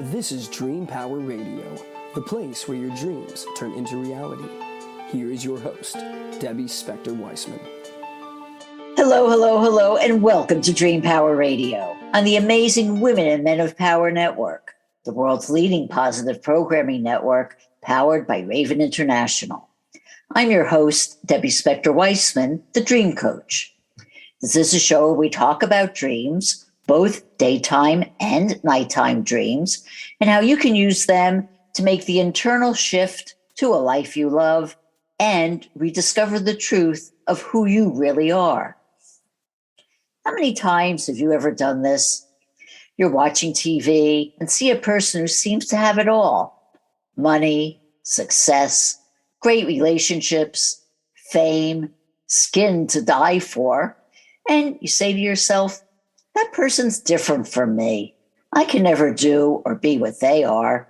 This is Dream Power Radio, the place where your dreams turn into reality. Here is your host, Debbie Spector-Weissman. Hello, and welcome to Dream Power Radio on the amazing Women and Men of Power Network, the world's leading positive programming network powered by Raven International. I'm your host, Debbie Spector-Weissman, the Dream Coach. This is a show where we talk about dreams, both daytime and nighttime dreams, and how you can use them to make the internal shift to a life you love and rediscover the truth of who you really are. How many times have you ever done this? You're watching TV and see a person who seems to have it all: money, success, great relationships, fame, skin to die for, and you say to yourself, that person's different from me. I can never do or be what they are.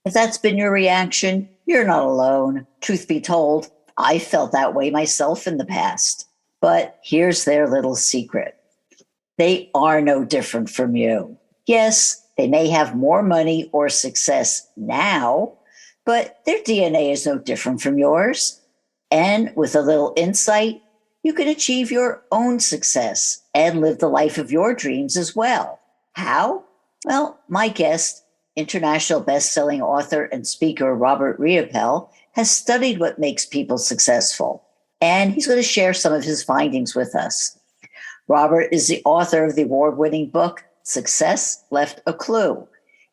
If that's been your reaction, you're not alone. Truth be told, I felt that way myself in the past. But here's their little secret. They are no different from you. Yes, they may have more money or success now, but their DNA is no different from yours. And with a little insight, you can achieve your own success and live the life of your dreams as well. How? Well, my guest, international best-selling author and speaker Robert Riopel, has studied what makes people successful, and he's going to share some of his findings with us. Robert is the author of the award-winning book, Success Left a Clue,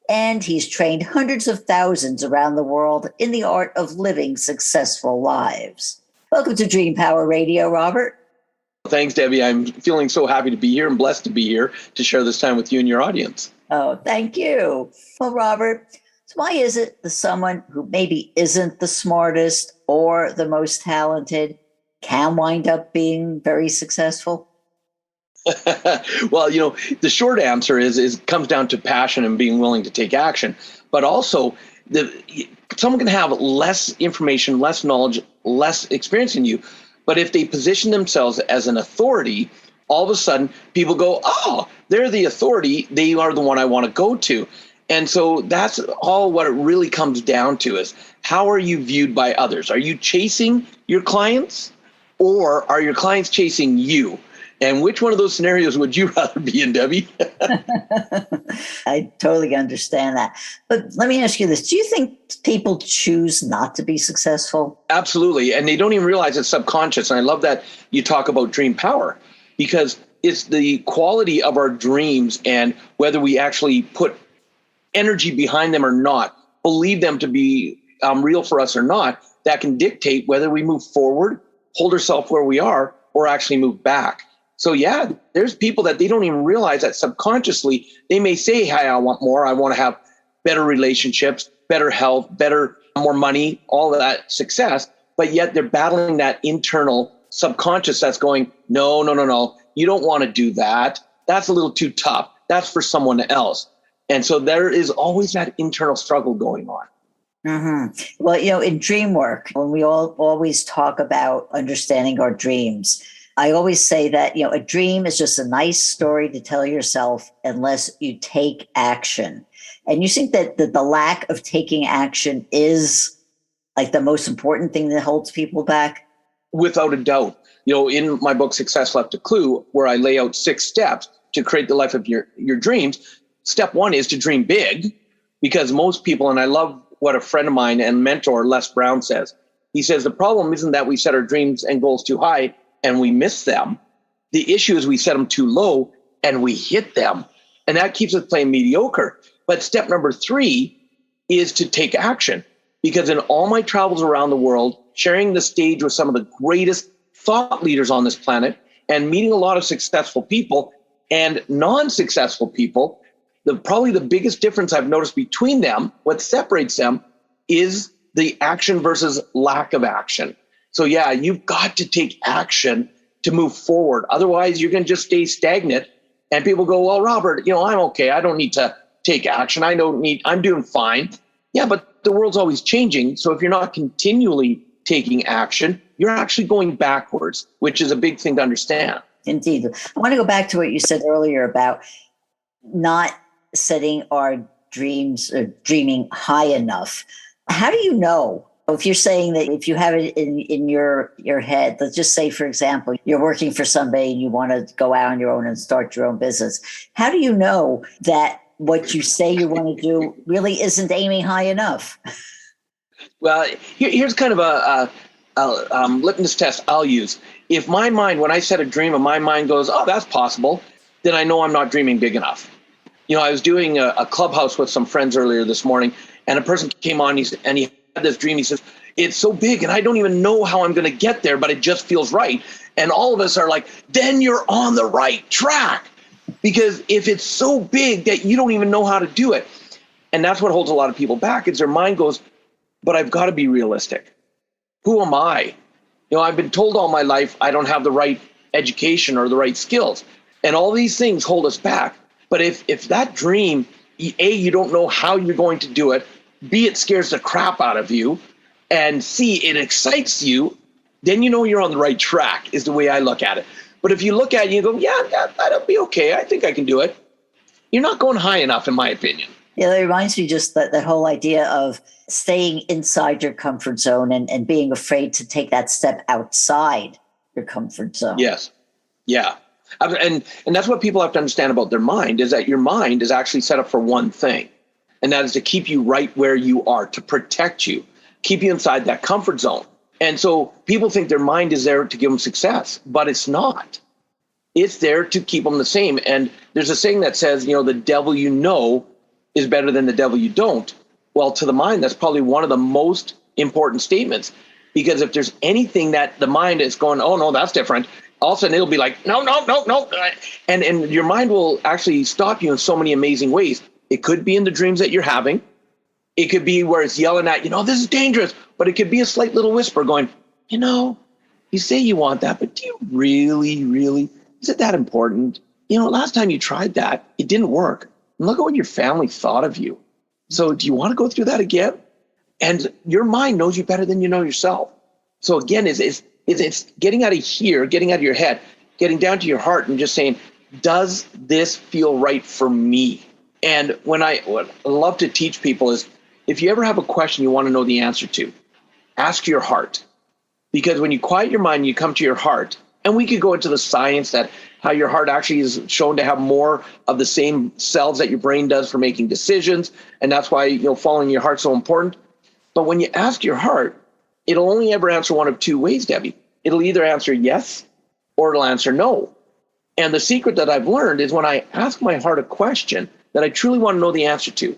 and he's trained hundreds of thousands around the world in the art of living successful lives. Welcome to Dream Power Radio, Robert. Thanks, Debbie. I'm feeling so happy to be here and blessed to be here to share this time with you and your audience. Oh, thank you. Well, Robert, so why is it that someone who maybe isn't the smartest or the most talented can wind up being very successful? Well, the short answer is comes down to passion and being willing to take action. But also, someone can have less information, less knowledge, less experience than you. But if they position themselves as an authority, all of a sudden people go, oh, they're the authority. They are the one I want to go to. And so that's all what it really comes down to is, how are you viewed by others? Are you chasing your clients, or are your clients chasing you? And which one of those scenarios would you rather be in, Debbie? I totally understand that. But let me ask you this. Do you think people choose not to be successful? Absolutely. And they don't even realize it's subconscious. And I love that you talk about dream power, because it's the quality of our dreams and whether we actually put energy behind them or not, believe them to be real for us or not, that can dictate whether we move forward, hold ourselves where we are, or actually move back. So yeah, there's people that they don't even realize that subconsciously they may say, hey, I want more. I want to have better relationships, better health, more money, all of that success. But yet they're battling that internal subconscious that's going, no. You don't want to do that. That's a little too tough. That's for someone else. And so there is always that internal struggle going on. Mm-hmm. Well, in dream work, when we all always talk about understanding our dreams, I always say that, a dream is just a nice story to tell yourself unless you take action. And you think that the lack of taking action is like the most important thing that holds people back? Without a doubt. In my book, Success Left a Clue, where I lay out 6 steps to create the life of your dreams. Step 1 is to dream big, because most people, and I love what a friend of mine and mentor, Les Brown, says. He says, the problem isn't that we set our dreams and goals too high and we miss them. The issue is we set them too low and we hit them. And that keeps us playing mediocre. But step number 3 is to take action. Because in all my travels around the world, sharing the stage with some of the greatest thought leaders on this planet and meeting a lot of successful people and non-successful people, probably the biggest difference I've noticed between them, what separates them, is the action versus lack of action. So yeah, you've got to take action to move forward. Otherwise, you're going to just stay stagnant. And people go, well, Robert, I'm okay. I don't need to take action. I'm doing fine. Yeah, but the world's always changing. So if you're not continually taking action, you're actually going backwards, which is a big thing to understand. Indeed. I want to go back to what you said earlier about not setting our dreams or dreaming high enough. How do you know? If you're saying that if you have it in your head, let's just say, for example, you're working for somebody and you want to go out on your own and start your own business. How do you know that what you say you want to do really isn't aiming high enough? Well, here's kind of a litmus test I'll use. If my mind, when I set a dream and my mind goes, oh, that's possible, then I know I'm not dreaming big enough. I was doing a clubhouse with some friends earlier this morning, and a person came on and he had this dream. He says, it's so big and I don't even know how I'm going to get there, but it just feels right. And all of us are like, then you're on the right track. Because if it's so big that you don't even know how to do it, and that's what holds a lot of people back, is their mind goes, but I've got to be realistic. Who am I? I've been told all my life I don't have the right education or the right skills. And all these things hold us back. But if that dream, A, you don't know how you're going to do it, B, it scares the crap out of you, and C, it excites you, then you know you're on the right track, is the way I look at it. But if you look at it and you go, yeah, that'll be okay, I think I can do it, you're not going high enough, in my opinion. Yeah, it reminds me just that whole idea of staying inside your comfort zone and being afraid to take that step outside your comfort zone. Yes. Yeah. And that's what people have to understand about their mind, is that your mind is actually set up for one thing, and that is to keep you right where you are, to protect you, keep you inside that comfort zone. And so people think their mind is there to give them success, but it's not. It's there to keep them the same. And there's a saying that says, the devil you know is better than the devil you don't. Well, to the mind, that's probably one of the most important statements, because if there's anything that the mind is going, oh, no, that's different, all of a sudden it'll be like, no. And your mind will actually stop you in so many amazing ways. It could be in the dreams that you're having. It could be where it's yelling at, this is dangerous. But it could be a slight little whisper going, you say you want that, but do you really, is it that important? Last time you tried that, it didn't work. And look at what your family thought of you. So do you want to go through that again? And your mind knows you better than you know yourself. So again, it's getting out of here, getting out of your head, getting down to your heart and just saying, does this feel right for me? And what I love to teach people is, if you ever have a question you want to know the answer to, ask your heart. Because when you quiet your mind, you come to your heart. And we could go into the science that how your heart actually is shown to have more of the same cells that your brain does for making decisions. And that's why, following your heart's so important. But when you ask your heart, it'll only ever answer one of two ways, Debbie. It'll either answer yes or it'll answer no. And the secret that I've learned is when I ask my heart a question that I truly want to know the answer to,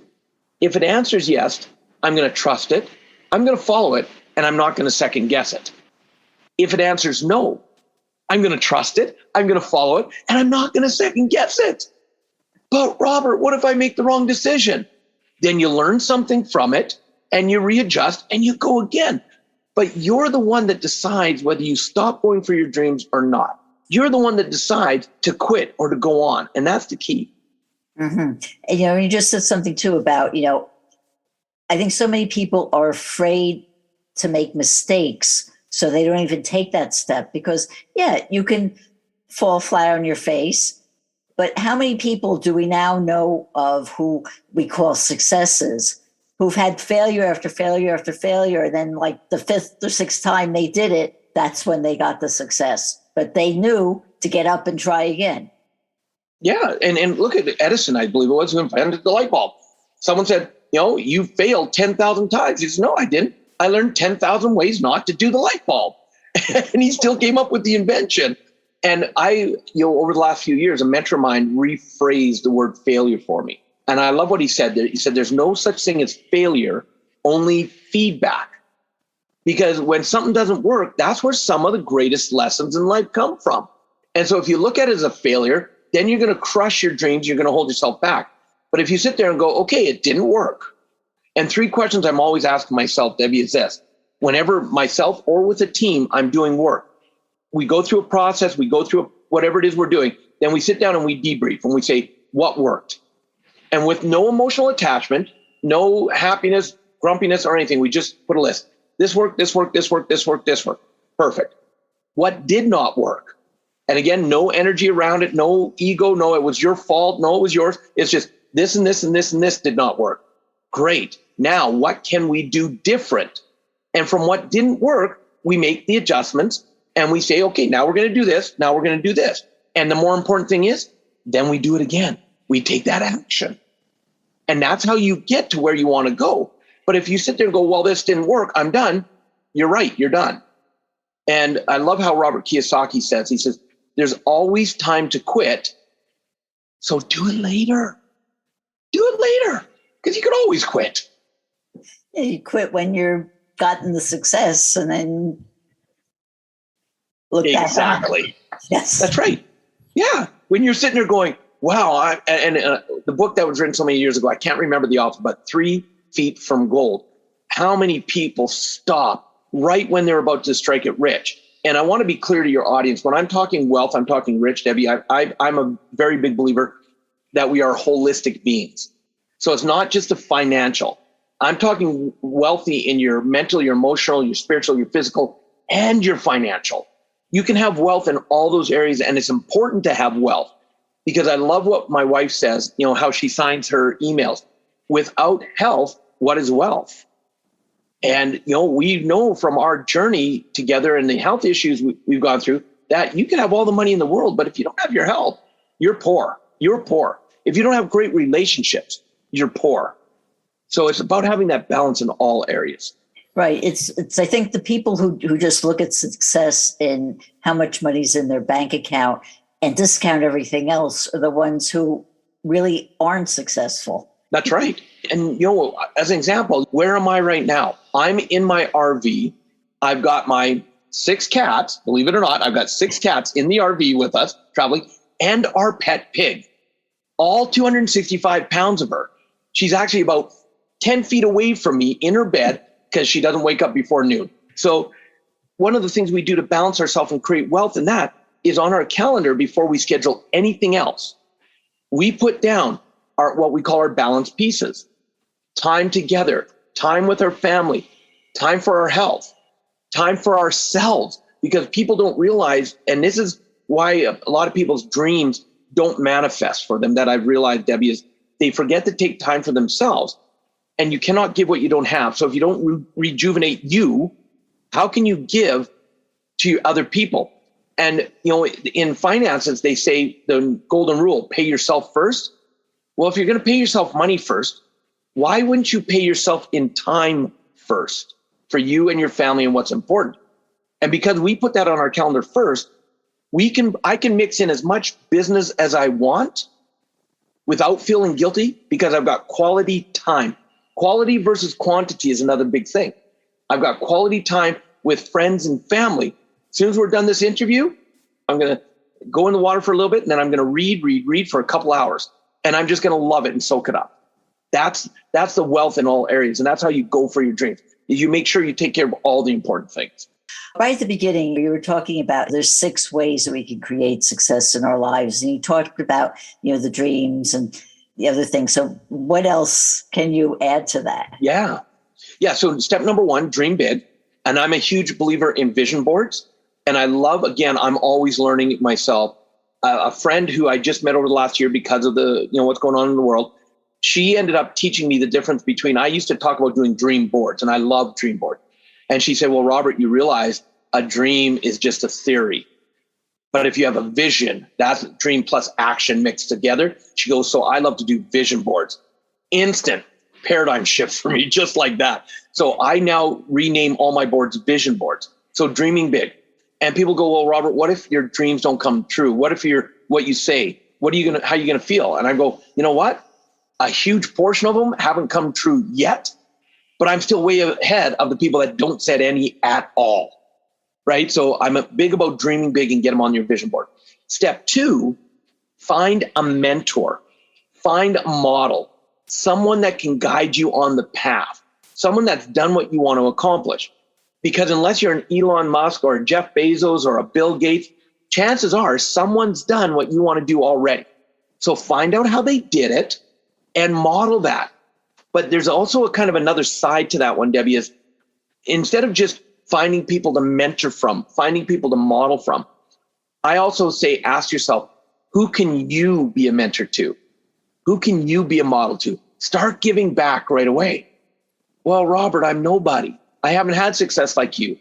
if it answers yes, I'm going to trust it, I'm going to follow it, and I'm not going to second guess it. If it answers no, I'm going to trust it, I'm going to follow it, and I'm not going to second guess it. But Robert, what if I make the wrong decision? Then you learn something from it, and you readjust, and you go again. But you're the one that decides whether you stop going for your dreams or not. You're the one that decides to quit or to go on, and that's the key. Mm-hmm. And, you just said something too about, I think so many people are afraid to make mistakes, so they don't even take that step because, you can fall flat on your face. But how many people do we now know of who we call successes, who've had failure after failure after failure, and then like the fifth or sixth time they did it, that's when they got the success. But they knew to get up and try again. Yeah, and look at Edison, I believe it was, who invented the light bulb. Someone said, you failed 10,000 times. He said, no, I didn't. I learned 10,000 ways not to do the light bulb. And he still came up with the invention. And I, over the last few years, a mentor of mine rephrased the word failure for me. And I love what he said there. He said, there's no such thing as failure, only feedback. Because when something doesn't work, that's where some of the greatest lessons in life come from. And so if you look at it as a failure, then you're going to crush your dreams. You're going to hold yourself back. But if you sit there and go, okay, it didn't work. And 3 questions I'm always asking myself, Debbie, is this. Whenever myself or with a team, I'm doing work, we go through a process, we go through whatever it is we're doing, then we sit down and we debrief and we say, what worked? And with no emotional attachment, no happiness, grumpiness, or anything, we just put a list. This worked, this worked, this worked, this worked, this worked. Perfect. What did not work? And again, no energy around it, no ego, no, it was your fault, no, it was yours. It's just, this and this and this and this did not work. Great. Now, what can we do different? And from what didn't work, we make the adjustments and we say, okay, now we're going to do this. Now we're going to do this. And the more important thing is, then we do it again. We take that action. And that's how you get to where you want to go. But if you sit there and go, well, this didn't work, I'm done. You're right. You're done. And I love how Robert Kiyosaki says, he says, there's always time to quit. So do it later. Do it later. Because you can always quit. Yeah, you quit when you're gotten the success and then look back. Exactly. Yes. That's right. Yeah. When you're sitting there going, wow, the book that was written so many years ago, I can't remember the author, but 3 Feet from Gold. How many people stop right when they're about to strike it rich? And I want to be clear to your audience. When I'm talking wealth, I'm talking rich, Debbie. I'm a very big believer that we are holistic beings. So it's not just the financial. I'm talking wealthy in your mental, your emotional, your spiritual, your physical, and your financial. You can have wealth in all those areas, and it's important to have wealth because I love what my wife says, you know, how she signs her emails. Without health, what is wealth? And, you know, we know from our journey together and the health issues we've gone through that you can have all the money in the world, but if you don't have your health, you're poor. You're poor. If you don't have great relationships, you're poor. So it's about having that balance in all areas. Right. It's I think the people who just look at success in how much money's in their bank account and discount everything else are the ones who really aren't successful. That's right. And, you know, as an example, where am I right now? I'm in my RV. I've got my 6 cats, believe it or not, I've got 6 cats in the RV with us traveling and our pet pig, all 265 pounds of her. She's actually about 10 feet away from me in her bed because she doesn't wake up before noon. So one of the things we do to balance ourselves and create wealth in that is on our calendar before we schedule anything else. We put down what we call our balance pieces. Time together, time with our family, time for our health, time for ourselves, because people don't realize, and this is why a lot of people's dreams don't manifest for them, that I've realized, Debbie, is they forget to take time for themselves. And you cannot give what you don't have. So if you don't rejuvenate you, how can you give to other people? And, you know, in finances, they say the golden rule, pay yourself first. Well, if you're going to pay yourself money first, why wouldn't you pay yourself in time first for you and your family and what's important? And because we put that on our calendar first, I can mix in as much business as I want without feeling guilty because I've got quality time. Quality versus quantity is another big thing. I've got quality time with friends and family. As soon as we're done this interview, I'm going to go in the water for a little bit, and then I'm going to read for a couple hours. And I'm just going to love it and soak it up. That's the wealth in all areas. And that's how you go for your dreams. Is you make sure you take care of all the important things. Right at the beginning, you were talking about there's 6 ways that we can create success in our lives. And you talked about, you know, the dreams and the other things. So what else can you add to that? Yeah. So step number 1, dream big. And I'm a huge believer in vision boards. And I love, again, I'm always learning myself. A friend who I just met over the last year because of the, you know, what's going on in the world, she ended up teaching me the difference between, I used to talk about doing dream boards, and I love dream board. And she said, well, Robert, you realize a dream is just a theory. But if you have a vision, that's dream plus action mixed together. She goes, so I love to do vision boards. Instant paradigm shift for me, just like that. So I now rename all my boards vision boards. So dreaming big. And people go, well, Robert, what if your dreams don't come true? What if what you say, how are you going to feel? And I go, you know what? A huge portion of them haven't come true yet, but I'm still way ahead of the people that don't set any at all. Right? So I'm big about dreaming big and get them on your vision board. Step 2, find a mentor, find a model, someone that can guide you on the path, someone that's done what you want to accomplish. Because unless you're an Elon Musk or a Jeff Bezos or a Bill Gates, chances are someone's done what you want to do already. So find out how they did it and model that. But there's also a kind of another side to that one, Debbie, is instead of just finding people to mentor from, finding people to model from, I also say, ask yourself, who can you be a mentor to? Who can you be a model to? Start giving back right away. Well, Robert, I'm nobody. I haven't had success like you.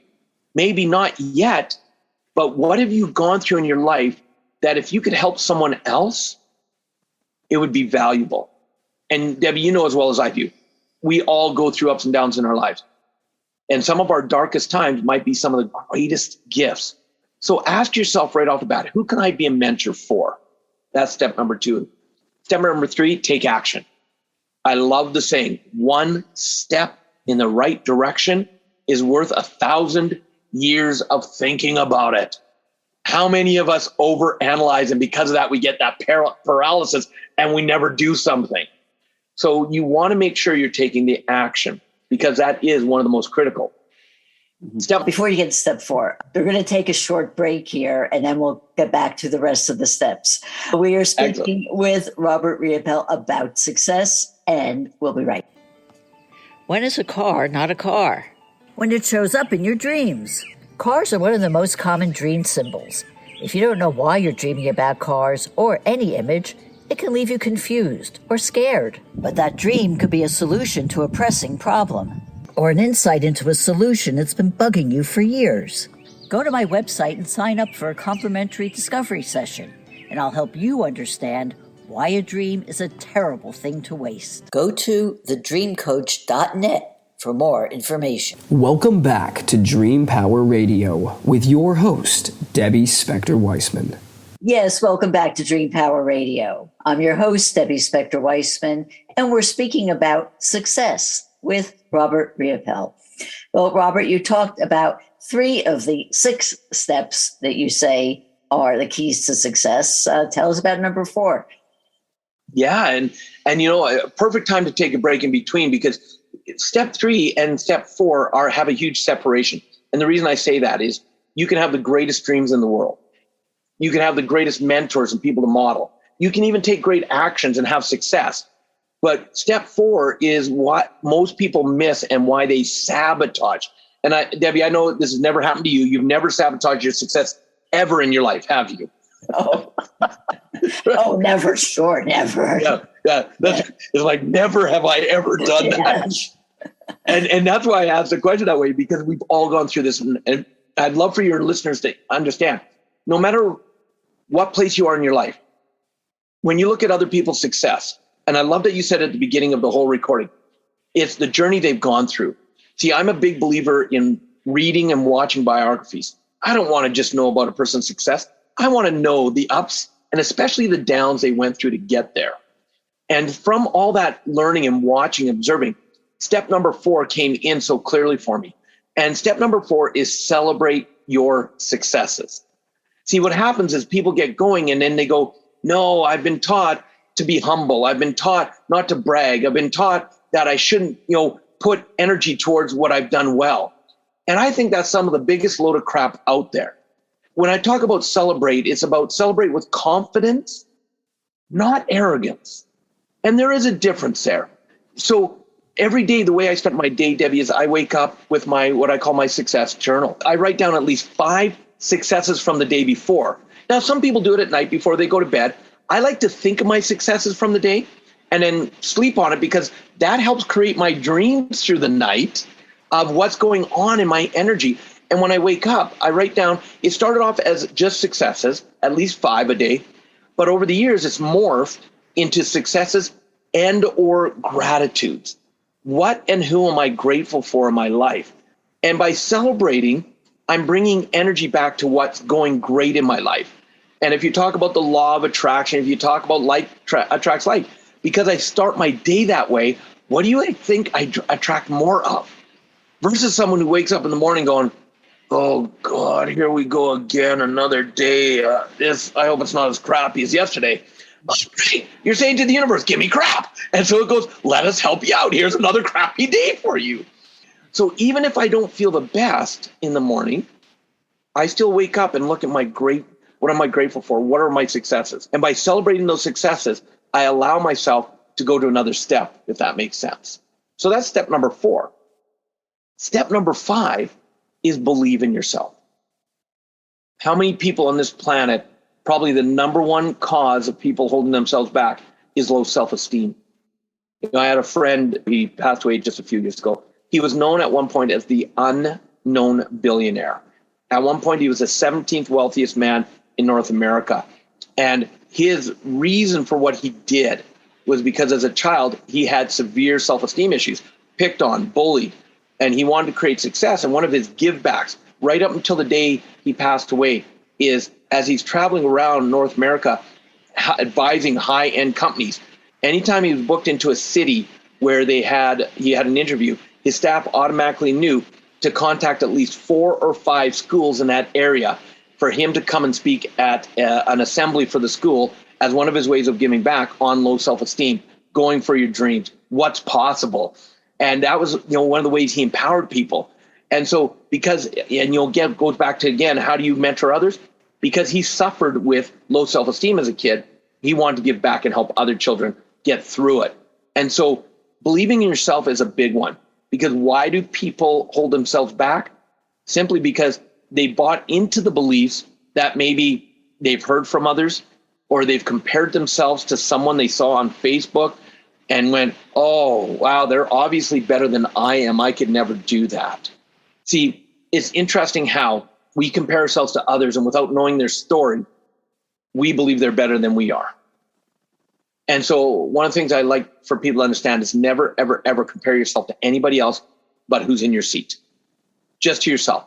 Maybe not yet, but what have you gone through in your life that if you could help someone else, it would be valuable? And Debbie, you know as well as I do, we all go through ups and downs in our lives. And some of our darkest times might be some of the greatest gifts. So ask yourself right off the bat, who can I be a mentor for? That's step number 2. Step number 3, take action. I love the saying, one step in the right direction is worth 1,000 years of thinking about it. How many of us overanalyze, and because of that, we get that paralysis and we never do something? So you want to make sure you're taking the action, because that is one of the most critical. Before you get to step 4, we're going to take a short break here, and then we'll get back to the rest of the steps. We are speaking with Robert Riopel about success, and we'll be right. When is a car not a car? When it shows up in your dreams. Cars are one of the most common dream symbols. If you don't know why you're dreaming about cars or any image, it can leave you confused or scared. But that dream could be a solution to a pressing problem, or an insight into a solution that's been bugging you for years. Go to my website and sign up for a complimentary discovery session, and I'll help you understand why a dream is a terrible thing to waste. Go to thedreamcoach.net for more information. Welcome back to Dream Power Radio with your host, Debbie Spector-Weissman. Yes, welcome back to Dream Power Radio. I'm your host, Debbie Spector-Weissman, and we're speaking about success with Robert Riopel. Well, Robert, you talked about 3 of the 6 steps that you say are the keys to success. Tell us about number 4. Yeah, and you know, a perfect time to take a break in between, because step 3 and step 4 have a huge separation. And the reason I say that is you can have the greatest dreams in the world. You can have the greatest mentors and people to model. You can even take great actions and have success. But step 4 is what most people miss and why they sabotage. And Debbie, I know this has never happened to you. You've never sabotaged your success ever in your life, have you? Oh, oh, never. Sure, never. Yeah. It's like, never have I ever done that. And that's why I asked the question that way, because we've all gone through this. And I'd love for your listeners to understand, no matter what place you are in your life, when you look at other people's success, and I love that you said at the beginning of the whole recording, it's the journey they've gone through. See, I'm a big believer in reading and watching biographies. I don't want to just know about a person's success. I want to know the ups and especially the downs they went through to get there. And from all that learning and watching, observing, step number 4 came in so clearly for me. And step number 4 is celebrate your successes. See, what happens is people get going and then they go, no, I've been taught to be humble. I've been taught not to brag. I've been taught that I shouldn't, put energy towards what I've done well. And I think that's some of the biggest load of crap out there. When I talk about celebrate, it's about celebrate with confidence, not arrogance. And there is a difference there. So every day, the way I start my day, Debbie, is I wake up with what I call my success journal. I write down at least 5 successes from the day before. Now, some people do it at night before they go to bed. I like to think of my successes from the day and then sleep on it, because that helps create my dreams through the night of what's going on in my energy. And when I wake up, I write down, it started off as just successes, at least 5 a day. But over the years, it's morphed into successes and or gratitudes. What and who am I grateful for in my life? And by celebrating, I'm bringing energy back to what's going great in my life. And if you talk about the law of attraction, if you talk about like attracts like, because I start my day that way, what do you think I attract more of? Versus someone who wakes up in the morning going, oh God, here we go again, another day. I hope it's not as crappy as yesterday. Oh, great. You're saying to the universe, give me crap. And so it goes, let us help you out. Here's another crappy day for you. So even if I don't feel the best in the morning, I still wake up and look at what am I grateful for? What are my successes? And by celebrating those successes, I allow myself to go to another step, if that makes sense. So that's step number 4. Step number 5 is believe in yourself. How many people on this planet, probably the number one cause of people holding themselves back, is low self-esteem. I had a friend, he passed away just a few years ago. He was known at one point as the unknown billionaire. At one point, he was the 17th wealthiest man in North America. And his reason for what he did was because as a child, he had severe self-esteem issues, picked on, bullied, and he wanted to create success. And one of his give backs, right up until the day he passed away, is as he's traveling around North America, advising high-end companies. Anytime he was booked into a city where he had an interview, his staff automatically knew to contact at least 4 or 5 schools in that area for him to come and speak at an assembly for the school as one of his ways of giving back on low self-esteem, going for your dreams, what's possible. And that was, one of the ways he empowered people. And so goes back to, again, how do you mentor others? Because he suffered with low self-esteem as a kid, he wanted to give back and help other children get through it. And so believing in yourself is a big one, because why do people hold themselves back? Simply because they bought into the beliefs that maybe they've heard from others, or they've compared themselves to someone they saw on Facebook and went, oh, wow, they're obviously better than I am. I could never do that. See, it's interesting how we compare ourselves to others, and without knowing their story, we believe they're better than we are. And so one of the things I like for people to understand is never, ever, ever compare yourself to anybody else but who's in your seat, just to yourself.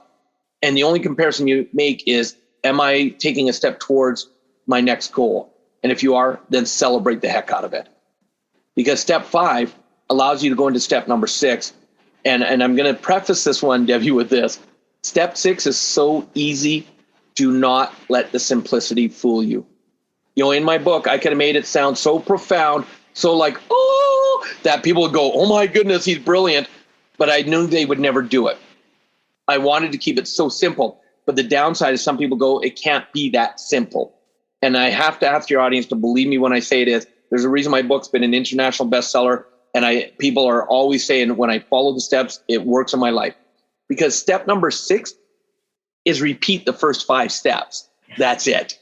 And the only comparison you make is, am I taking a step towards my next goal? And if you are, then celebrate the heck out of it. Because step 5 allows you to go into step number 6. And I'm going to preface this one, Debbie, with this. Step 6 is so easy. Do not let the simplicity fool you. In my book, I could have made it sound so profound, so like, oh, that people would go, oh my goodness, he's brilliant. But I knew they would never do it. I wanted to keep it so simple. But the downside is some people go, it can't be that simple. And I have to ask your audience to believe me when I say it is. There's a reason my book's been an international bestseller. And people are always saying when I follow the steps, it works in my life. Because step number 6 is repeat the first 5 steps. That's it.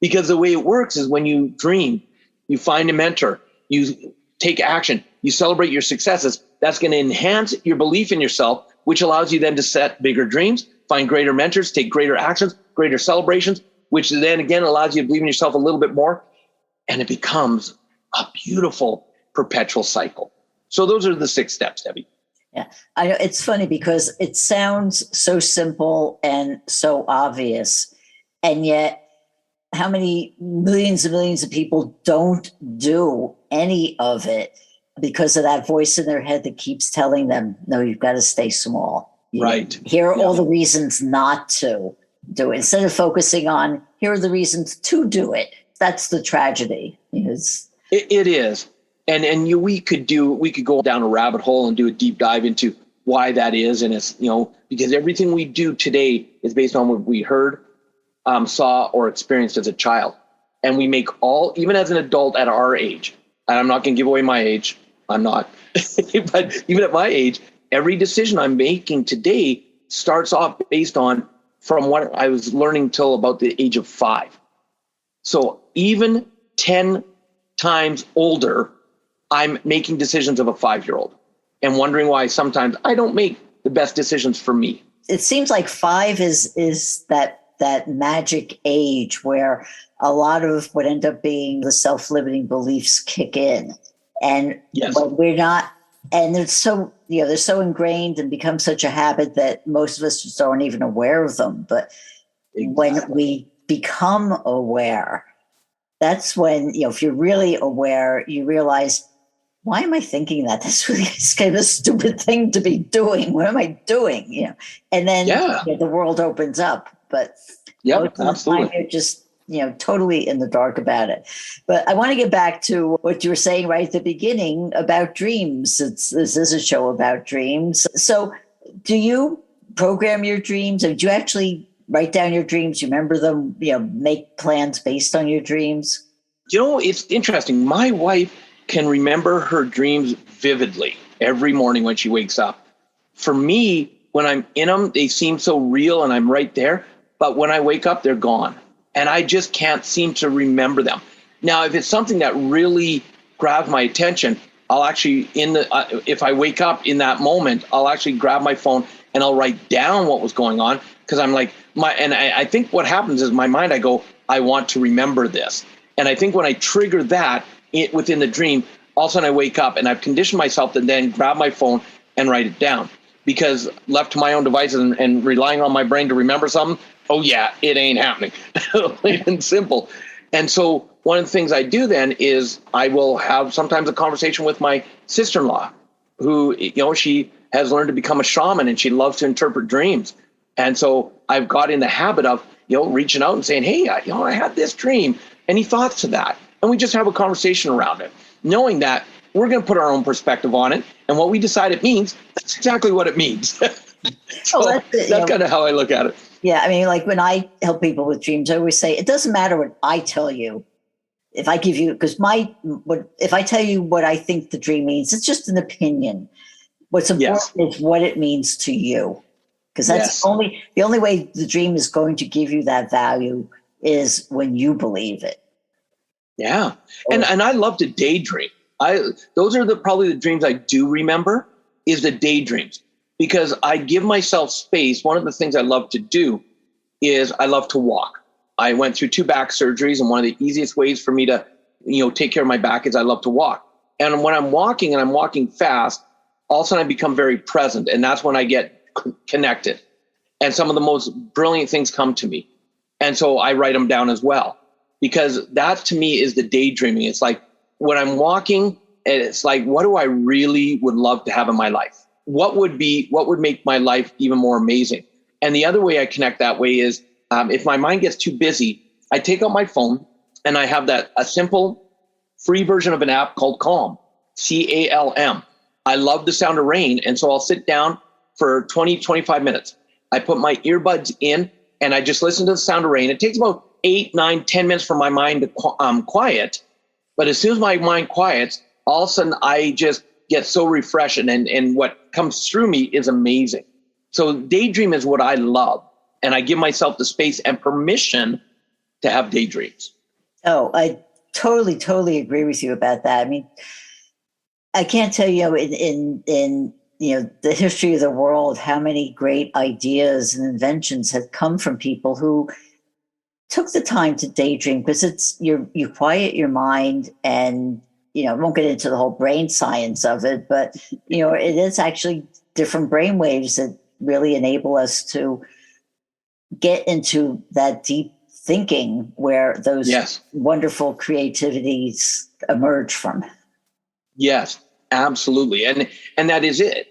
Because the way it works is when you dream, you find a mentor, you take action, you celebrate your successes. That's going to enhance your belief in yourself, which allows you then to set bigger dreams, find greater mentors, take greater actions, greater celebrations, which then again allows you to believe in yourself a little bit more. And it becomes a beautiful perpetual cycle. So those are the 6 steps, Debbie. Yeah, I know it's funny because it sounds so simple and so obvious, and yet how many millions and millions of people don't do any of it because of that voice in their head that keeps telling them, no, you've got to stay small. Right. Here are all the reasons not to do it. Instead of focusing on, here are the reasons to do it. That's the tragedy. It is. And we could go down a rabbit hole and do a deep dive into why that is. And it's, because everything we do today is based on what we heard, saw, or experienced as a child. And we make even as an adult at our age, and I'm not going to give away my age, I'm not, but even at my age, every decision I'm making today starts off based on from what I was learning till about the age of 5. So even 10 times older, I'm making decisions of a 5-year-old and wondering why sometimes I don't make the best decisions for me. It seems like 5 is that magic age where a lot of what end up being the self-limiting beliefs kick in. And yes. When we're not, and they're so ingrained and become such a habit that most of us just aren't even aware of them. But when we become aware, that's when, if you're really aware, you realize, why am I thinking that? That's really kind of a stupid thing to be doing. What am I doing? And then the world opens up. But absolutely. You're just totally in the dark about it. But I want to get back to what you were saying right at the beginning about dreams. This is a show about dreams. So, do you program your dreams? Or do you actually write down your dreams? You remember them? Make plans based on your dreams. It's interesting. My wife can remember her dreams vividly every morning when she wakes up. For me, when I'm in them, they seem so real and I'm right there. But when I wake up, they're gone. And I just can't seem to remember them. Now, if it's something that really grabs my attention, I'll actually, if I wake up in that moment, I'll actually grab my phone and I'll write down what was going on, because I'm like, I think what happens is my mind, I go, I want to remember this. And I think when I trigger that within the dream, all of a sudden I wake up and I've conditioned myself to then grab my phone and write it down. Because left to my own devices and relying on my brain to remember something, oh yeah, it ain't happening. Plain and simple. And so one of the things I do then is I will have sometimes a conversation with my sister-in-law, who, she has learned to become a shaman and she loves to interpret dreams. And so I've got in the habit of, reaching out and saying, hey, I had this dream. Any thoughts to that? And we just have a conversation around it, knowing that we're going to put our own perspective on it. And what we decide it means, that's exactly what it means. So that's kind of how I look at it. Yeah. I mean, like when I help people with dreams, I always say, it doesn't matter what I tell you. If I give you, because if I tell you what I think the dream means, it's just an opinion. What's important is what it means to you. Because that's the only way the dream is going to give you that value is when you believe it. Yeah. And I love to daydream. Those are probably the dreams I do remember, is the daydreams, because I give myself space. One of the things I love to do is I love to walk. I went through 2 back surgeries, and one of the easiest ways for me to, take care of my back is I love to walk. And when I'm walking and I'm walking fast, all of a sudden I become very present, and that's when I get connected. And some of the most brilliant things come to me. And so I write them down as well, because that to me is the daydreaming. It's like when I'm walking, it's like, what do I really would love to have in my life? What would make my life even more amazing? And the other way I connect that way is, if my mind gets too busy, I take out my phone and I have a simple free version of an app called Calm, CALM. I love the sound of rain. And so I'll sit down for 20, 25 minutes. I put my earbuds in and I just listen to the sound of rain. It takes about 8, 9, 10 minutes for my mind to quiet. But as soon as my mind quiets, all of a sudden I just get so refreshed, and what comes through me is amazing. So daydream is what I love. And I give myself the space and permission to have daydreams. Oh, I totally agree with you about that. I mean, I can't tell you in the history of the world how many great ideas and inventions have come from people who took the time to daydream, because it's you quiet your mind, and I won't get into the whole brain science of it, but it is actually different brain waves that really enable us to get into that deep thinking where those wonderful creativities emerge from. Yes, absolutely. And that is it.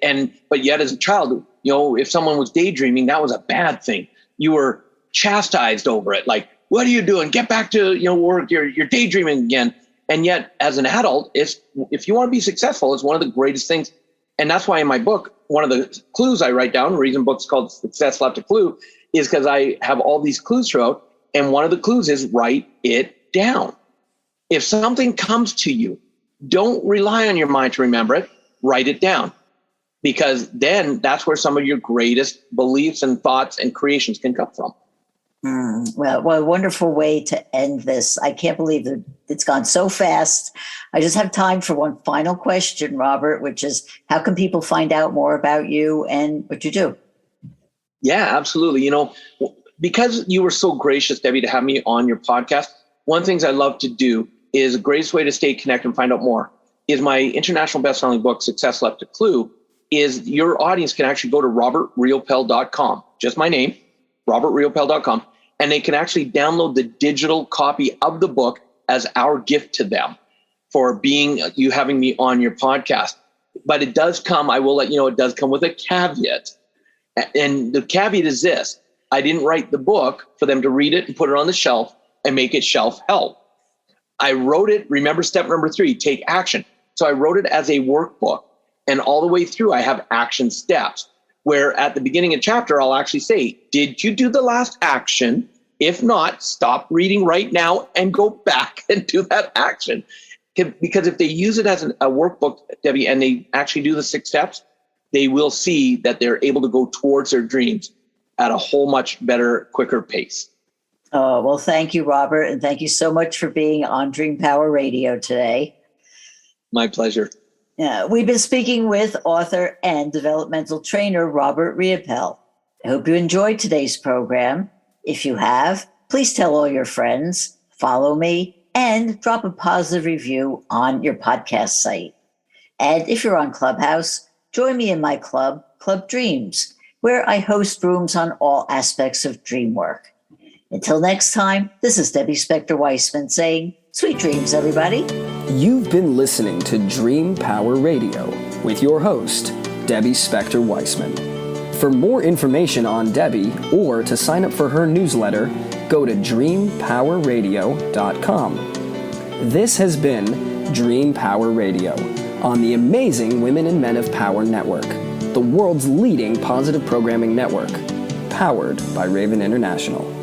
But yet as a child, if someone was daydreaming, that was a bad thing. You were chastised over it. Like, what are you doing? Get back to work. You're daydreaming again. And yet as an adult, if you want to be successful, it's one of the greatest things. And that's why in my book, one of the clues I write down, the reason book's called Success Left a Clue, is because I have all these clues throughout. And one of the clues is write it down. If something comes to you, don't rely on your mind to remember it. Write it down, because then that's where some of your greatest beliefs and thoughts and creations can come from. Well, a wonderful way to end this. I can't believe that it's gone so fast. I just have time for one final question, Robert, which is, how can people find out more about you and what you do? Yeah, absolutely. Because you were so gracious, Debbie, to have me on your podcast, one of the things I love to do is the greatest way to stay connected and find out more is my international best-selling book, Success Left a Clue, is your audience can actually go to robertriopel.com, just my name, robertriopel.com, and they can actually download the digital copy of the book as our gift to them for having me on your podcast. But it does come, I will let you know, it does come with a caveat. And the caveat is this: I didn't write the book for them to read it and put it on the shelf and make it shelf help. I wrote it, remember step number 3, take action. So I wrote it as a workbook, and all the way through I have action steps, where at the beginning of chapter, I'll actually say, did you do the last action? If not, stop reading right now and go back and do that action. Because if they use it as a workbook, Debbie, and they actually do the 6 steps, they will see that they're able to go towards their dreams at a whole much better, quicker pace. Oh, well, thank you, Robert. And thank you so much for being on Dream Power Radio today. My pleasure. We've been speaking with author and developmental trainer Robert Riopel. I hope you enjoyed today's program. If you have, please tell all your friends, follow me, and drop a positive review on your podcast site. And if you're on Clubhouse, join me in my club, Club Dreams, where I host rooms on all aspects of dream work. Until next time, this is Debbie Spector-Weissman saying, sweet dreams, everybody. You've been listening to Dream Power Radio with your host, Debbie Spector-Weissman. For more information on Debbie or to sign up for her newsletter, go to dreampowerradio.com. This has been Dream Power Radio on the amazing Women and Men of Power Network, the world's leading positive programming network, powered by Raven International.